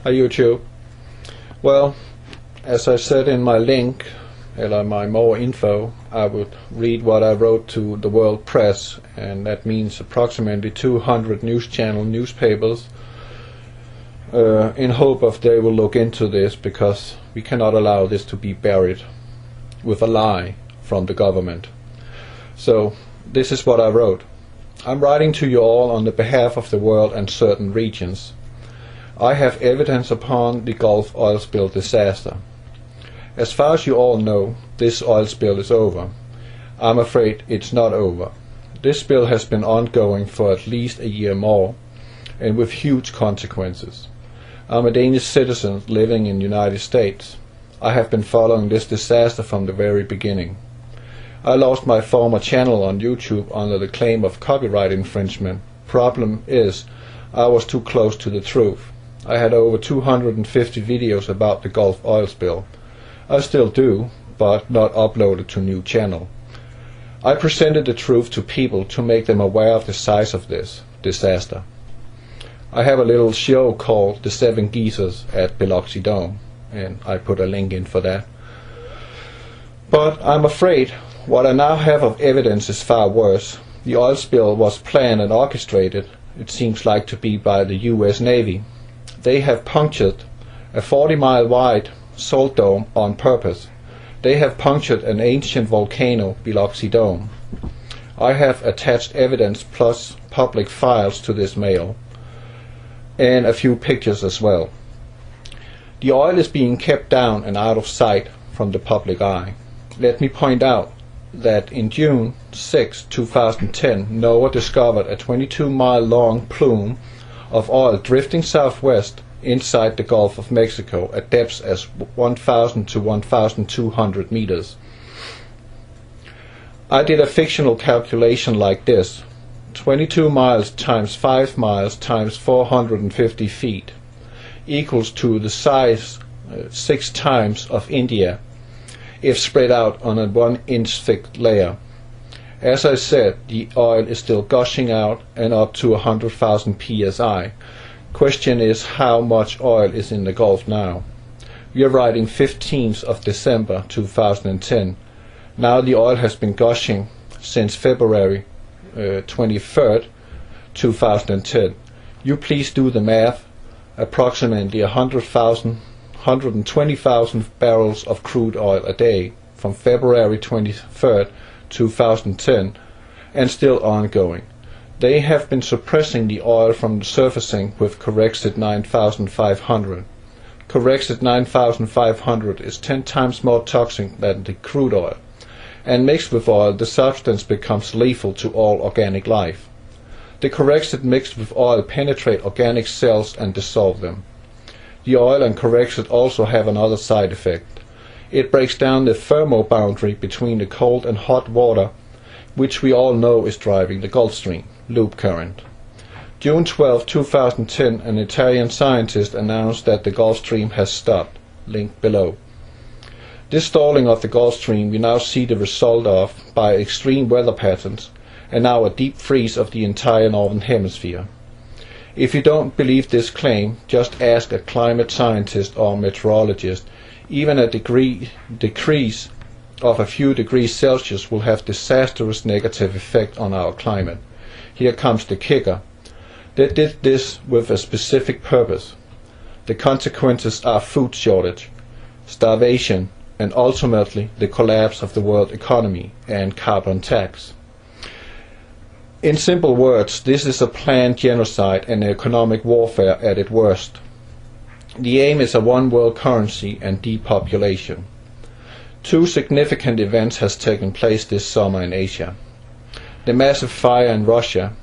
Hi YouTube. Well, as I said in my link, or my more info, I would read what I wrote to the world press, and that means approximately 200 news channel newspapers, in hope of they will look into this, because we cannot allow this to be buried with a lie from the government. So this is what I wrote. I'm writing to you all on the behalf of the world and certain regions. I have evidence upon the Gulf oil spill disaster. As far as you all know, this oil spill is over. I'm afraid it's not over. This spill has been ongoing for at least a year more, and with huge consequences. I'm a Danish citizen living in the United States. I have been following this disaster from the very beginning. I lost my former channel on YouTube under the claim of copyright infringement. Problem is, I was too close to the truth. I had over 250 videos about the Gulf oil spill. I still do, but not uploaded to new channel. I presented the truth to people to make them aware of the size of this disaster. I have a little show called The Seven Geysers at Biloxi Dome, and I put a link in for that. But I'm afraid what I now have of evidence is far worse. The oil spill was planned and orchestrated, it seems like to be by the US Navy. They have punctured a 40-mile wide salt dome on purpose. They have punctured an ancient volcano, Biloxi Dome. I have attached evidence plus public files to this mail, and a few pictures as well. The oil is being kept down and out of sight from the public eye. Let me point out that in June 6, 2010, NOAA discovered a 22-mile long plume of oil drifting southwest inside the Gulf of Mexico at depths as 1,000 to 1,200 meters. I did a fictional calculation like this: 22 miles times 5 miles times 450 feet equals to the size 6 times of India if spread out on a 1-inch thick layer. As I said, the oil is still gushing out and up to 100,000 psi. Question is, how much oil is in the Gulf now? We are writing 15th of December 2010. Now the oil has been gushing since February 23rd 2010. You please do the math. Approximately 120,000 barrels of crude oil a day from February 23rd 2010, and still ongoing. They have been suppressing the oil from surfacing with Corexit 9500. Corexit 9500 is 10 times more toxic than the crude oil, and mixed with oil the substance becomes lethal to all organic life. The Corexit mixed with oil penetrate organic cells and dissolve them. The oil and Corexit also have another side effect. It breaks down the thermal boundary between the cold and hot water, which we all know is driving the Gulf Stream, loop current. June 12, 2010, an Italian scientist announced that the Gulf Stream has stopped, link below. This stalling of the Gulf Stream we now see the result of by extreme weather patterns, and now a deep freeze of the entire northern hemisphere. If you don't believe this claim, just ask a climate scientist or meteorologist. Even a decrease of a few degrees Celsius will have disastrous negative effect on our climate. Here comes the kicker. They did this with a specific purpose. The consequences are food shortage, starvation, and ultimately the collapse of the world economy and carbon tax. In simple words, this is a planned genocide and economic warfare at its worst. The aim is a one world currency and depopulation. Two significant events has taken place this summer in Asia. The massive fire in Russia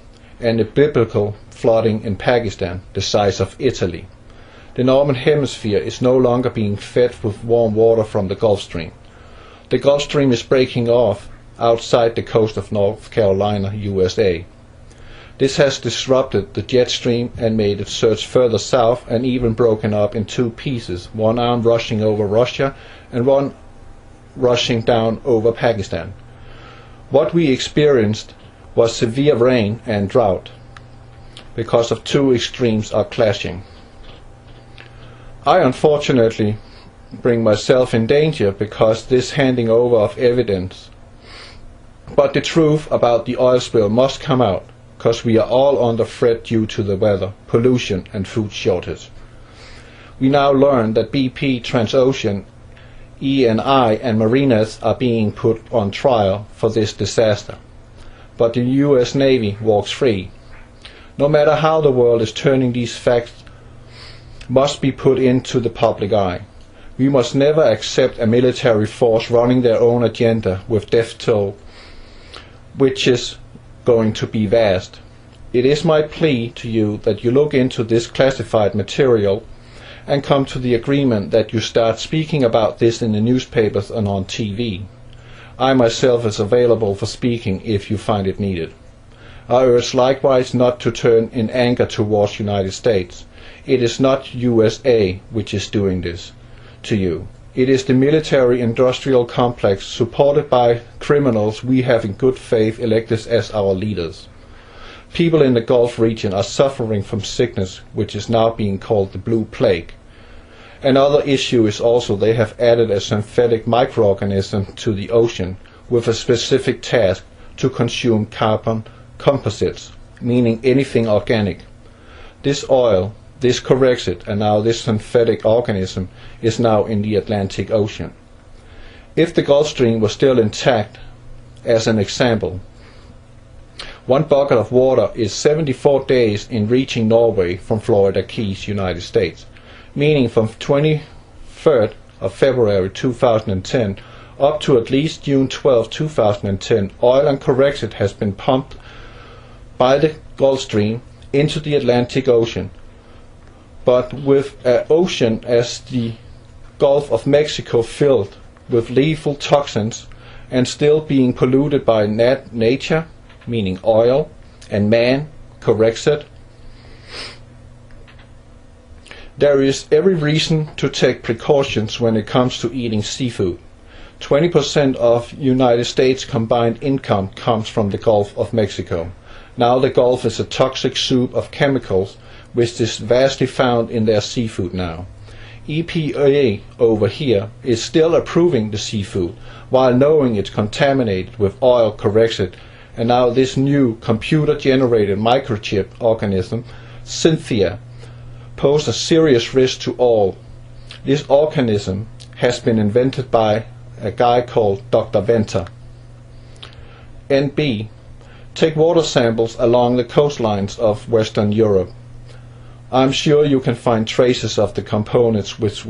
and the biblical flooding in Pakistan, the size of Italy. The northern hemisphere is no longer being fed with warm water from the Gulf Stream. The Gulf Stream is breaking off outside the coast of North Carolina, USA. This has disrupted the jet stream and made it surge further south and even broken up in two pieces, one arm rushing over Russia and one rushing down over Pakistan. What we experienced was severe rain and drought because of two extremes are clashing. I unfortunately bring myself in danger because this handing over of evidence. But the truth about the oil spill must come out, because we are all under threat due to the weather, pollution and food shortage. We now learn that BP, Transocean, Eni and Marinas are being put on trial for this disaster. But the US Navy walks free. No matter how the world is turning, these facts must be put into the public eye. We must never accept a military force running their own agenda with death toll, which is going to be vast. It is my plea to you that you look into this classified material and come to the agreement that you start speaking about this in the newspapers and on TV. I myself is available for speaking if you find it needed. I urge likewise not to turn in anger towards United States. It is not USA which is doing this to you. It is the military-industrial complex supported by criminals we have in good faith elected as our leaders. People in the Gulf region are suffering from sickness which is now being called the Blue Plague. Another issue is also they have added a synthetic microorganism to the ocean with a specific task to consume carbon composites, meaning anything organic. This oil, this corrects it, and now this synthetic organism is now in the Atlantic Ocean. If the Gulf Stream was still intact, as an example, one bucket of water is 74 days in reaching Norway from Florida Keys, United States, meaning from 23rd of February 2010 up to at least June 12, 2010, oil and corrected has been pumped by the Gulf Stream into the Atlantic Ocean. But with an ocean as the Gulf of Mexico filled with lethal toxins and still being polluted by nature, meaning oil, and man corrects it, there is every reason to take precautions when it comes to eating seafood. 20% of United States combined income comes from the Gulf of Mexico. Now the Gulf is a toxic soup of chemicals which is vastly found in their seafood now. EPA over here is still approving the seafood while knowing it's contaminated with oil corrected, and now this new computer-generated microchip organism, Synthia, pose a serious risk to all. This organism has been invented by a guy called Dr. Venter. NB. Take water samples along the coastlines of Western Europe. I'm sure you can find traces of the components which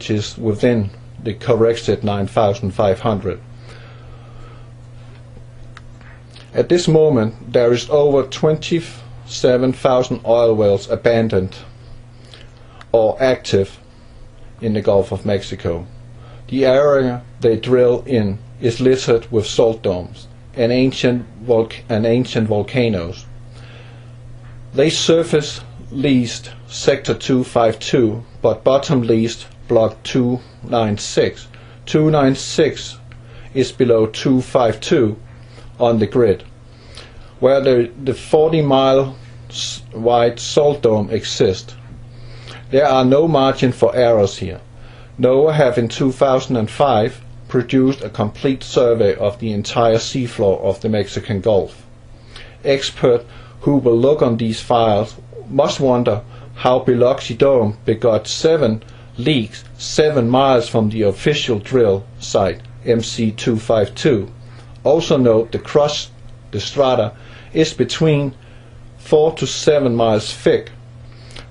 is within the corrected 9500. At this moment there is over 27,000 oil wells abandoned or active in the Gulf of Mexico. The area they drill in is littered with salt domes and ancient volcanoes. They surface leased Sector 252, but bottom leased Block 296. 296 is below 252 on the grid, where the 40-mile wide salt dome exists. There are no margin for errors here. NOAA have in 2005 produced a complete survey of the entire seafloor of the Mexican Gulf. Experts who will look on these files must wonder how Biloxi Dome begot 7 leaks 7 miles from the official drill site, MC252. Also note the crust, the strata, is between 4 to 7 miles thick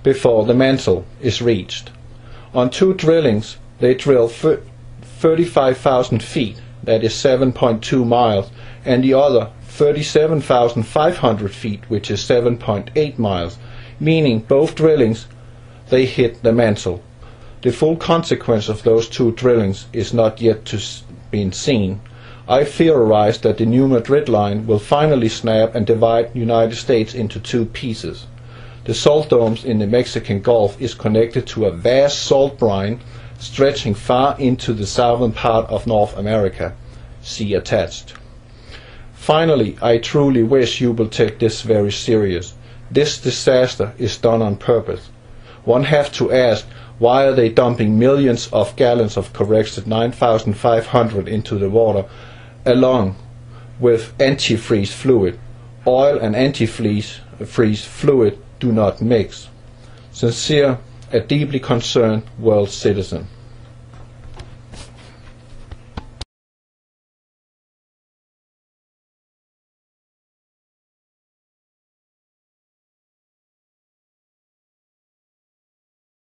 before the mantle is reached. On 2 drillings they drill 35,000 feet, that is 7.2 miles, and the other 37,500 feet, which is 7.8 miles, meaning both drillings they hit the mantle. The full consequence of those 2 drillings is not yet to be seen. I theorize that the New Madrid line will finally snap and divide the United States into 2 pieces. The salt domes in the Mexican Gulf is connected to a vast salt brine stretching far into the southern part of North America. See attached. Finally, I truly wish you will take this very serious. This disaster is done on purpose. One have to ask, why are they dumping millions of gallons of corrected 9,500 into the water, along with antifreeze fluid? Oil and antifreeze fluid do not mix. Sincere, a deeply concerned world citizen.